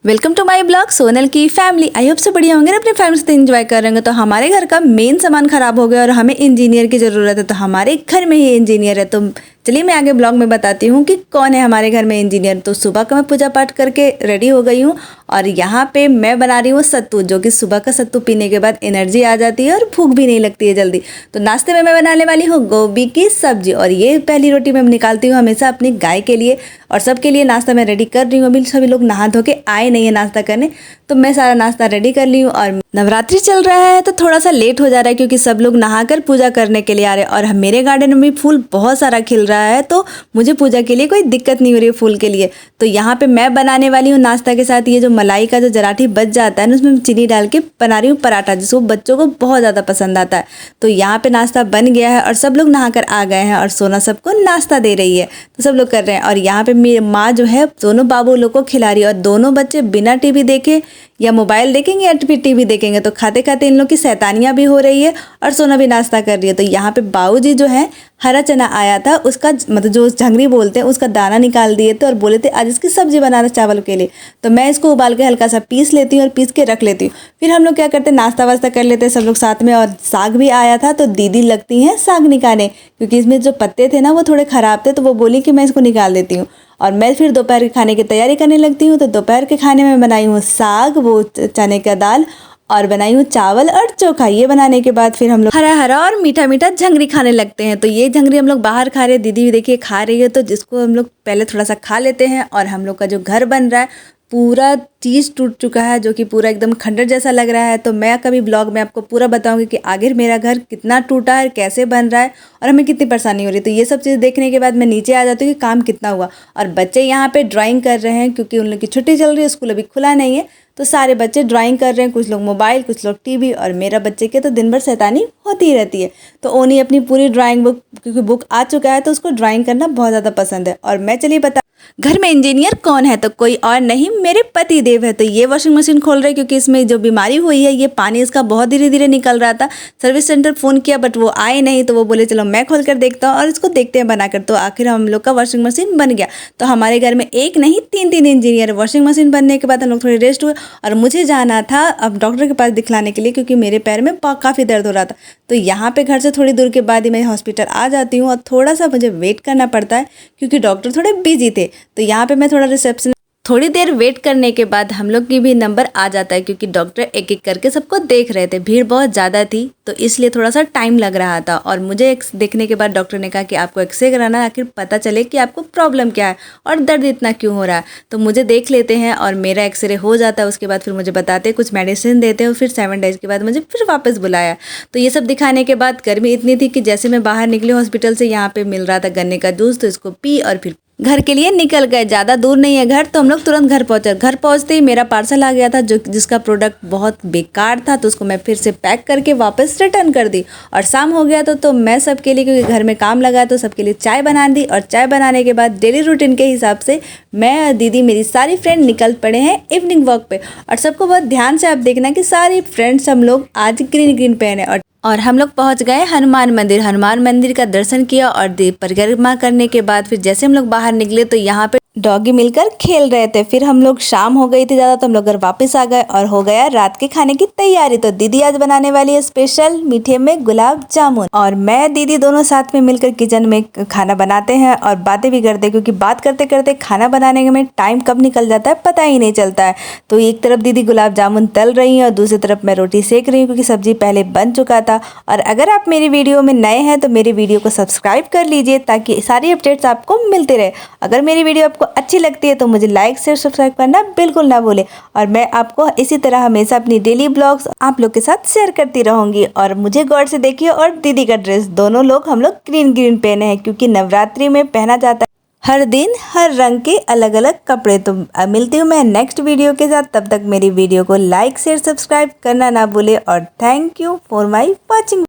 Welcome to my blog Sonal की family. I hope से बढ़िया होंगे, अपने फैमिली से एंजॉय कर रहे होंगे। तो हमारे घर का मेन सामान खराब हो गया और हमें इंजीनियर की ज़रूरत है। तो हमारे घर में ही इंजीनियर है। तो चलिए मैं आगे ब्लॉग में बताती हूँ कि कौन है हमारे घर में इंजीनियर। तो सुबह का मैं पूजा पाठ करके रेडी हो गई हूँ और यहाँ पे मैं बना रही हूँ सत्तू, जो कि सुबह का सत्तू पीने के बाद एनर्जी आ जाती है और भूख भी नहीं लगती है जल्दी। तो नाश्ते में मैं बनाने वाली हूँ गोभी की सब्जी और ये पहली रोटी मैं निकालती हूँ हमेशा अपनी गाय के लिए और सबके लिए नाश्ता मैं रेडी कर रही हूँ। अभी सभी लोग नहा धो के आए नहीं है नाश्ता करने, तो मैं सारा नाश्ता रेडी कर ली हूँ। और नवरात्रि चल रहा है तो थोड़ा सा लेट हो जा रहा है क्योंकि सब लोग नहाकर पूजा करने के लिए आ रहे हैं। और मेरे गार्डन में भी फूल बहुत सारा खिल रहा है, तो मुझे पूजा के लिए कोई दिक्कत नहीं हो रही है फूल के लिए। तो यहाँ पे मैं बनाने वाली हूँ नाश्ता के साथ ये जो मलाई का जो जराठी बच जाता है ना, उसमें चीनी डाल के बना रही हूँ पराठा, जिसको बच्चों को बहुत ज़्यादा पसंद आता है। तो यहाँ पे नाश्ता बन गया है और सब लोग नहाकर आ गए हैं और सोना सबको नाश्ता दे रही है, तो सब लोग कर रहे हैं। और यहाँ पे मेरी माँ जो है दोनों बाबू लोग को खिला रही है और दोनों बच्चे बिना टीवी देखे या मोबाइल देखेंगे या फिर टीवी देखेंगे, तो खाते खाते इन लोग की शैतानियाँ भी हो रही है और सोना भी नाश्ता कर रही है। तो यहाँ पे बाबूजी जो है हरा चना आया था, उसका मतलब जो झंगरी बोलते हैं उसका दाना निकाल दिए थे और बोले थे आज इसकी सब्जी बनाना चावल के लिए। तो मैं इसको उबाल के हल्का सा पीस लेती हूँ और पीस के रख लेती हूँ। फिर हम लोग क्या करते हैं, नाश्ता वास्ता कर लेते हैं सब लोग साथ में। और साग भी आया था तो दीदी लगती हैं साग निकालने, क्योंकि इसमें जो पत्ते थे ना वो थोड़े ख़राब थे, तो वो बोली कि मैं इसको निकाल देती हूँ। और मैं फिर दोपहर के खाने की तैयारी करने लगती हूँ। तो दोपहर के खाने में बनाई हूँ साग, वो चने का दाल, और बनाई हूँ चावल और चोखा। ये बनाने के बाद फिर हम लोग हरा हरा और मीठा मीठा झंगरी खाने लगते हैं। तो ये झंगरी हम लोग बाहर खा रहे हैं, दीदी भी देखिए खा रही है, तो जिसको हम लोग पहले थोड़ा सा खा लेते हैं। और हम लोग का जो घर बन रहा है पूरा चीज़ टूट चुका है, जो कि पूरा एकदम खंडर जैसा लग रहा है। तो मैं कभी ब्लॉग में आपको पूरा बताऊंगी कि आखिर मेरा घर कितना टूटा है, कैसे बन रहा है और हमें कितनी परेशानी हो रही है। तो ये सब चीज़ देखने के बाद मैं नीचे आ जाती हूँ कि काम कितना हुआ। और बच्चे यहाँ पे ड्राइंग कर रहे हैं क्योंकि उन लोग की छुट्टी चल रही है, स्कूल अभी खुला नहीं है। तो सारे बच्चे ड्राइंग कर रहे हैं, कुछ लोग मोबाइल, कुछ लोग टीवी। और मेरा बच्चे के तो दिन भर शैतानी होती ही रहती है। तो ओनी अपनी पूरी ड्राइंग बुक, क्योंकि बुक आ चुका है तो उसको ड्राइंग करना बहुत ज़्यादा पसंद है। और मैं चलिए बता, घर में इंजीनियर कौन है, तो कोई और नहीं मेरे पति देव है। तो ये वॉशिंग मशीन खोल रहे हैं क्योंकि इसमें जो बीमारी हुई है, ये पानी इसका बहुत धीरे धीरे निकल रहा था। सर्विस सेंटर फ़ोन किया बट वो आए नहीं, तो वो बोले चलो मैं खोल कर देखता हूँ और इसको देखते हैं बनाकर। तो आखिर हम लोग का वॉशिंग मशीन बन गया। तो हमारे घर में एक नहीं तीन इंजीनियर। वॉशिंग मशीन बनने के बाद हम लोग थोड़ी रेस्ट हुए और मुझे जाना था अब डॉक्टर के पास दिखलाने के लिए, क्योंकि मेरे पैर में काफ़ी दर्द हो रहा था। तो यहाँ पे घर से थोड़ी दूर के बाद ही मैं हॉस्पिटल आ जाती हूँ और थोड़ा सा मुझे वेट करना पड़ता है क्योंकि डॉक्टर थोड़े बिजी थे। तो यहाँ पे मैं थोड़ा रिसेप्शन थोड़ी देर वेट करने के बाद हम लोग की भी नंबर आ जाता है, क्योंकि डॉक्टर एक एक करके सबको देख रहे थे। भीड़ बहुत ज़्यादा थी तो इसलिए थोड़ा सा टाइम लग रहा था। और मुझे देखने के बाद डॉक्टर ने कहा कि आपको एक्सरे कराना है, आखिर पता चले कि आपको प्रॉब्लम क्या है और दर्द इतना क्यों हो रहा है। तो मुझे देख लेते हैं और मेरा एक्सरे हो जाता है। उसके बाद फिर मुझे बताते हैं, कुछ मेडिसिन देते हैं और फिर 7 डेज़ के बाद मुझे फिर वापस बुलाया। तो ये सब दिखाने के बाद गर्मी इतनी थी कि जैसे मैं बाहर निकली हॉस्पिटल से, यहाँ पे मिल रहा था गन्ने का जूस, तो इसको पी और फिर घर के लिए निकल गए। ज़्यादा दूर नहीं है घर, तो हम लोग तुरंत घर पहुँचे। घर पहुँचते ही मेरा पार्सल आ गया था जिसका प्रोडक्ट बहुत बेकार था, तो उसको मैं फिर से पैक करके वापस रिटर्न कर दी। और शाम हो गया तो मैं सबके लिए, क्योंकि घर में काम लगा, तो सबके लिए चाय बना दी। और चाय बनाने के बाद डेली रूटीन के हिसाब से मैं और दीदी, मेरी सारी फ्रेंड निकल पड़े हैं इवनिंग वॉक पे। और सबको बहुत ध्यान से आप देखना कि सारी फ्रेंड्स हम लोग आज ग्रीन ग्रीन पहने। और हम लोग पहुंच गए हनुमान मंदिर। हनुमान मंदिर का दर्शन किया और परिक्रमा करने के बाद फिर जैसे हम लोग बाहर निकले तो यहाँ पे डॉगी मिलकर खेल रहे थे। फिर हम लोग शाम हो गई थी ज़्यादा, तो हम लोग घर वापस आ गए और हो गया रात के खाने की तैयारी। तो दीदी आज बनाने वाली है स्पेशल मीठे में गुलाब जामुन, और मैं दीदी दोनों साथ में मिलकर किचन में खाना बनाते हैं और बातें भी करते हैं, क्योंकि बात करते करते खाना बनाने में टाइम कब निकल जाता है पता ही नहीं चलता है। तो एक तरफ दीदी गुलाब जामुन तल रही हैं और दूसरी तरफ मैं रोटी सेक रही हूँ, क्योंकि सब्जी पहले बन चुका था। और अगर आप मेरी वीडियो में नए हैं तो मेरी वीडियो को सब्सक्राइब कर लीजिए ताकि सारी अपडेट्स आपको मिलते रहे। अगर मेरी वीडियो आपको अच्छी लगती है तो मुझे लाइक शेयर सब्सक्राइब करना बिल्कुल ना भूले। और मैं आपको इसी तरह हमेशा अपनी डेली ब्लॉग्स आप लोग के साथ शेयर करती रहूंगी। और मुझे गौर से देखिए, और दीदी का ड्रेस दोनों लोग हम लोग ग्रीन ग्रीन पहने हैं, क्योंकि नवरात्रि में पहना जाता है हर दिन हर रंग के अलग अलग कपड़े। तो मिलती हूँ मैं नेक्स्ट वीडियो के साथ। तब तक मेरी वीडियो को लाइक शेयर सब्सक्राइब करना ना भूले। और thank you for my watching.